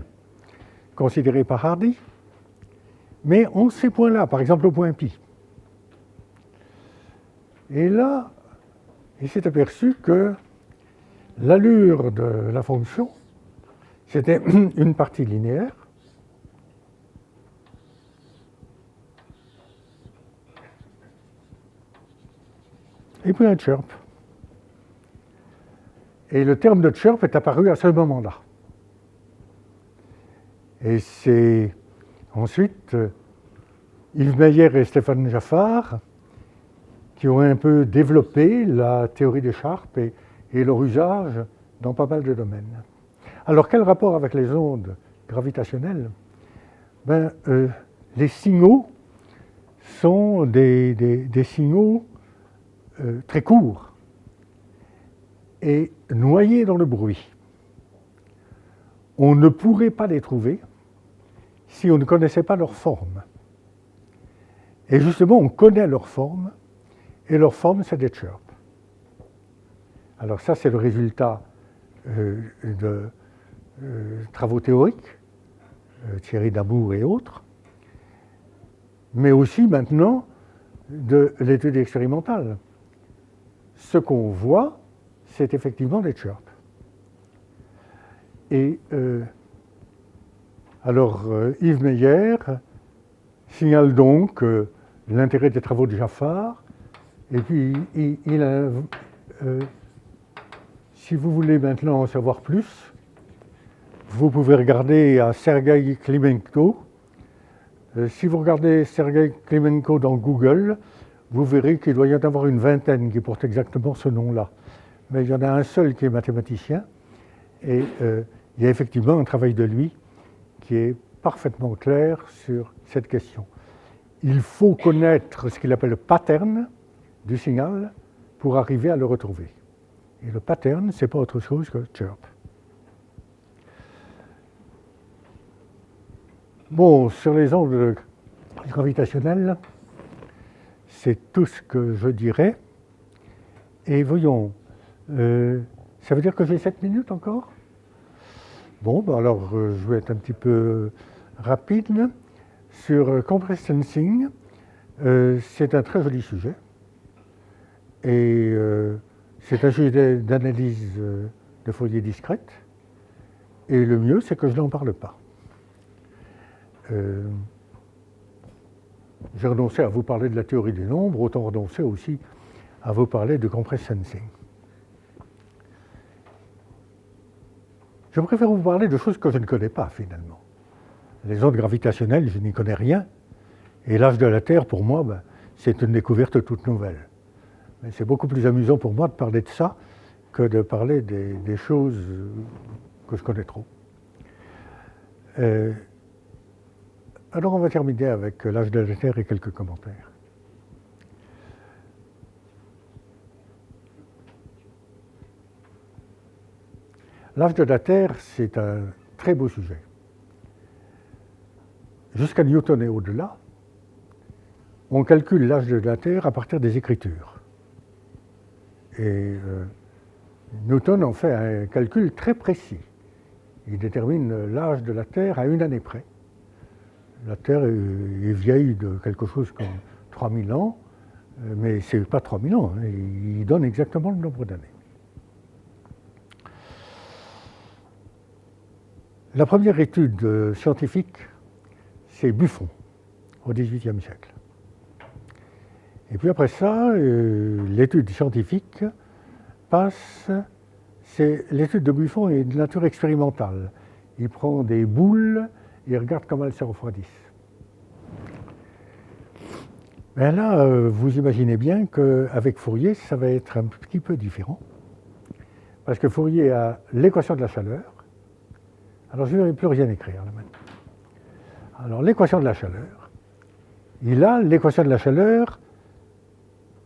A: considérés par Hardy, mais en ces points-là, par exemple au point pi. Et là, il s'est aperçu que l'allure de la fonction, c'était une partie linéaire, et puis un chirp. Et le terme de chirp est apparu à ce moment-là. Et c'est ensuite Yves Meyer et Stéphane Jaffard qui ont un peu développé la théorie des Sharp et leur usage dans pas mal de domaines. Alors, quel rapport avec les ondes gravitationnelles? Les signaux sont des signaux très courts et noyés dans le bruit. On ne pourrait pas les trouver si on ne connaissait pas leur forme. Et justement, on connaît leur forme, et leur forme, c'est des chirps. Alors ça, c'est le résultat de travaux théoriques, Thierry Dabour et autres, mais aussi maintenant de l'étude expérimentale. Ce qu'on voit, c'est effectivement des chirps. Et Yves Meyer signale donc l'intérêt des travaux de Jaffard, et puis il a, si vous voulez maintenant en savoir plus, vous pouvez regarder à Sergei Klimenko. Si vous regardez Sergei Klimenko dans Google, vous verrez qu'il doit y en avoir une vingtaine qui portent exactement ce nom-là. Mais il y en a un seul qui est mathématicien, et il y a effectivement un travail de lui qui est parfaitement clair sur cette question. Il faut connaître ce qu'il appelle le pattern du signal pour arriver à le retrouver. Et le pattern, ce n'est pas autre chose que chirp. Bon, sur les ondes gravitationnelles, c'est tout ce que je dirais. Et voyons, ça veut dire que j'ai 7 minutes encore? Bon, alors je vais être un petit peu rapide. Sur compressed sensing, c'est un très joli sujet. Et c'est un sujet d'analyse de Fourier discrète. Et le mieux, c'est que je n'en parle pas. J'ai renoncé à vous parler de la théorie des nombres, autant renoncer aussi à vous parler de compressed sensing. Je préfère vous parler de choses que je ne connais pas, finalement. Les ondes gravitationnelles, je n'y connais rien. Et l'âge de la Terre, pour moi, c'est une découverte toute nouvelle. Mais c'est beaucoup plus amusant pour moi de parler de ça que de parler des choses que je connais trop. Alors on va terminer avec l'âge de la Terre et quelques commentaires. L'âge de la Terre, c'est un très beau sujet. Jusqu'à Newton et au-delà, on calcule l'âge de la Terre à partir des Écritures. Et Newton en fait un calcul très précis. Il détermine l'âge de la Terre à une année près. La Terre est vieille de quelque chose comme 3000 ans, mais ce n'est pas 3000 ans, hein, il donne exactement le nombre d'années. La première étude scientifique, c'est Buffon, au XVIIIe siècle. Et puis après ça, l'étude scientifique l'étude de Buffon est de nature expérimentale. Il prend des boules et il regarde comment elles se refroidissent. Mais là, vous imaginez bien qu'avec Fourier, ça va être un petit peu différent. Parce que Fourier a l'équation de la chaleur. Alors je ne vais plus rien écrire là maintenant. Alors l'équation de la chaleur, il a l'équation de la chaleur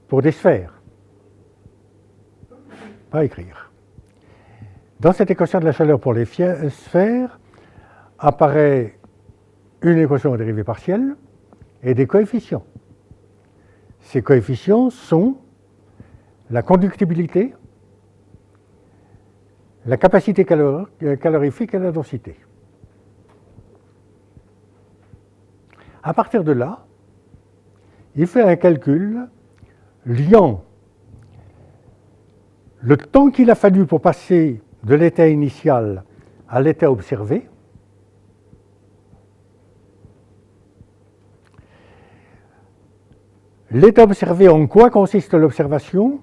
A: pour des sphères. Pas écrire. Dans cette équation de la chaleur pour les sphères, apparaît une équation en dérivée partielle et des coefficients. Ces coefficients sont la conductibilité, la capacité calorifique et la densité. À partir de là, il fait un calcul liant le temps qu'il a fallu pour passer de l'état initial à l'état observé, l'état observé, en quoi consiste l'observation?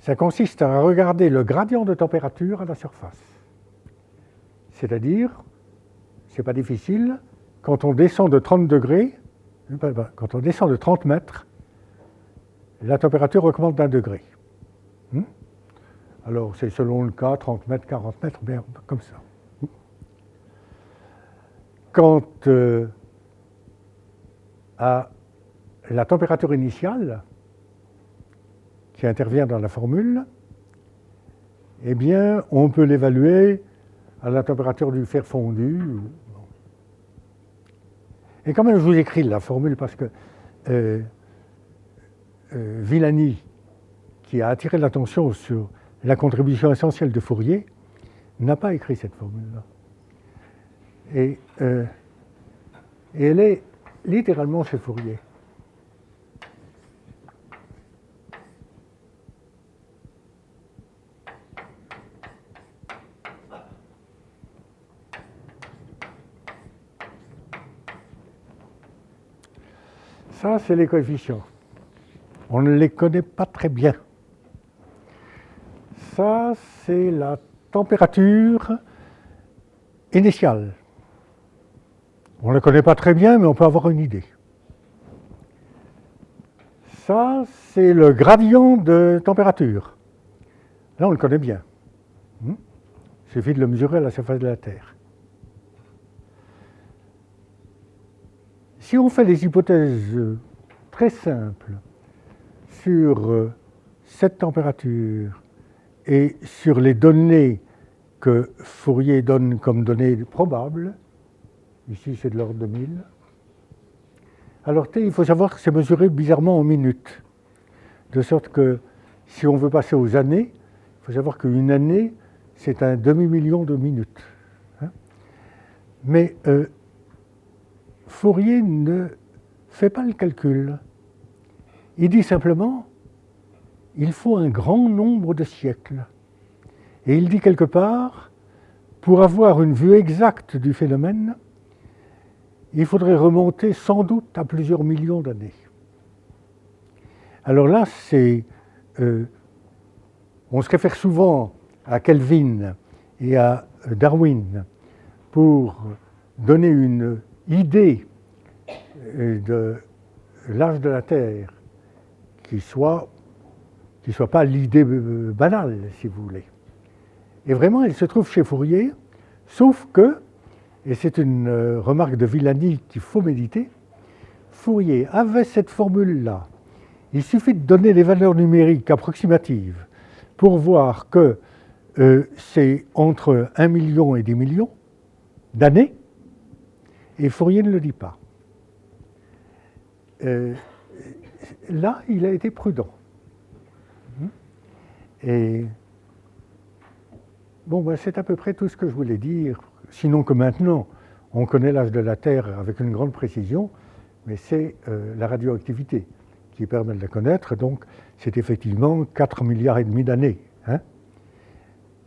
A: Ça consiste à regarder le gradient de température à la surface. C'est-à-dire, c'est pas difficile, quand on descend de 30 degrés, quand on descend de 30 mètres, la température augmente d'1 degré. Alors, c'est selon le cas, 30 mètres, 40 mètres, bien comme ça. Quant à la température initiale, qui intervient dans la formule, eh bien, on peut l'évaluer à la température du fer fondu. Et quand même, je vous écris la formule parce que Villani, qui a attiré l'attention sur la contribution essentielle de Fourier, n'a pas écrit cette formule-là. Et elle est littéralement chez Fourier. Ça, c'est les coefficients. On ne les connaît pas très bien. Ça, c'est la température initiale. On ne la connaît pas très bien, mais on peut avoir une idée. Ça, c'est le gradient de température. Là, on le connaît bien. Il suffit de le mesurer à la surface de la Terre. Si on fait des hypothèses très simples sur cette température et sur les données que Fourier donne comme données probables, ici c'est de l'ordre de 1000, alors T, il faut savoir que c'est mesuré bizarrement en minutes, de sorte que si on veut passer aux années, il faut savoir qu'une année, c'est un demi-million de minutes. Mais Fourier ne fait pas le calcul. Il dit simplement, il faut un grand nombre de siècles. Et il dit quelque part, pour avoir une vue exacte du phénomène, il faudrait remonter sans doute à plusieurs millions d'années. Alors là, on se réfère souvent à Kelvin et à Darwin pour donner une idée de l'âge de la Terre qui soit qui ne soit pas l'idée banale, si vous voulez. Et vraiment, elle se trouve chez Fourier, sauf que, et c'est une remarque de Villani qu'il faut méditer, Fourier avait cette formule-là. Il suffit de donner des valeurs numériques approximatives pour voir que c'est entre 1 million et 10 millions d'années, et Fourier ne le dit pas. Là, il a été prudent. Et bon, ben, c'est à peu près tout ce que je voulais dire, sinon que maintenant, on connaît l'âge de la Terre avec une grande précision, mais c'est la radioactivité qui permet de la connaître, donc c'est effectivement 4 milliards et demi d'années. Hein.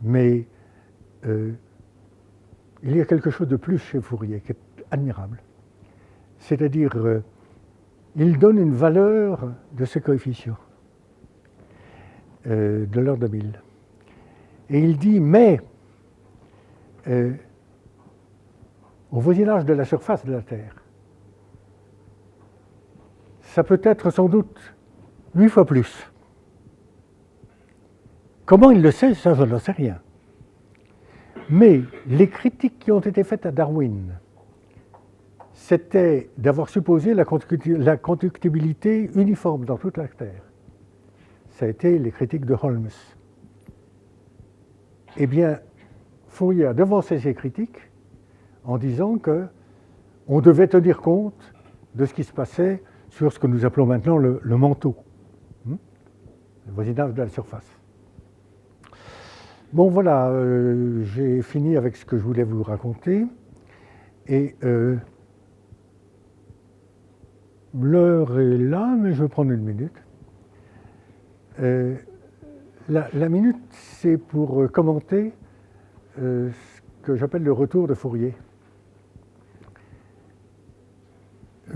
A: Mais il y a quelque chose de plus chez Fourier qui est admirable. C'est-à-dire, il donne une valeur de ce coefficient de l'ordre de 1000. Et il dit, mais au voisinage de la surface de la Terre, ça peut être sans doute 8 fois plus. Comment il le sait, ça je n'en sais rien. Mais les critiques qui ont été faites à Darwin, c'était d'avoir supposé la conductibilité uniforme dans toute la Terre. Ça a été les critiques de Holmes. Eh bien, Fourier a devancé ces critiques en disant qu'on devait tenir compte de ce qui se passait sur ce que nous appelons maintenant le manteau, le voisinage de la surface. Bon, voilà, j'ai fini avec ce que je voulais vous raconter. Et l'heure est là, mais je vais prendre une minute. La minute, c'est pour commenter ce que j'appelle le retour de Fourier.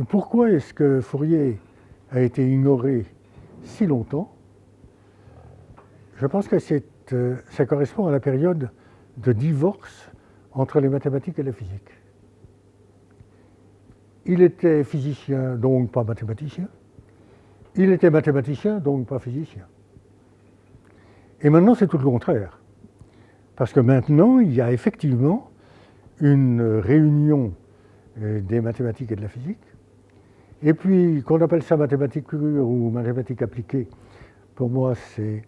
A: Pourquoi est-ce que Fourier a été ignoré si longtemps? Je pense que ça correspond à la période de divorce entre les mathématiques et la physique. Il était physicien, donc pas mathématicien. Il était mathématicien, donc pas physicien. Et maintenant, c'est tout le contraire. Parce que maintenant, il y a effectivement une réunion des mathématiques et de la physique. Et puis, qu'on appelle ça mathématiques pures ou mathématiques appliquées, pour moi, c'est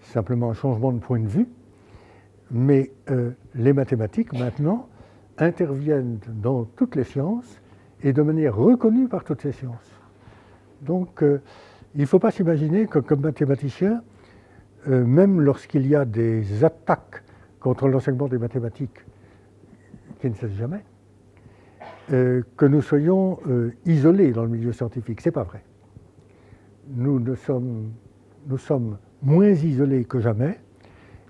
A: simplement un changement de point de vue. Mais les mathématiques, maintenant, interviennent dans toutes les sciences et de manière reconnue par toutes ces sciences. Donc, il ne faut pas s'imaginer que, comme mathématicien, même lorsqu'il y a des attaques contre l'enseignement des mathématiques, qui ne cessent jamais, que nous soyons isolés dans le milieu scientifique. Ce n'est pas vrai. Nous sommes moins isolés que jamais,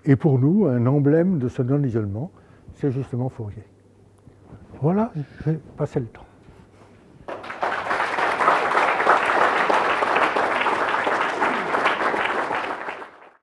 A: et pour nous, un emblème de ce non-isolement, c'est justement Fourier. Voilà, j'ai passé le temps.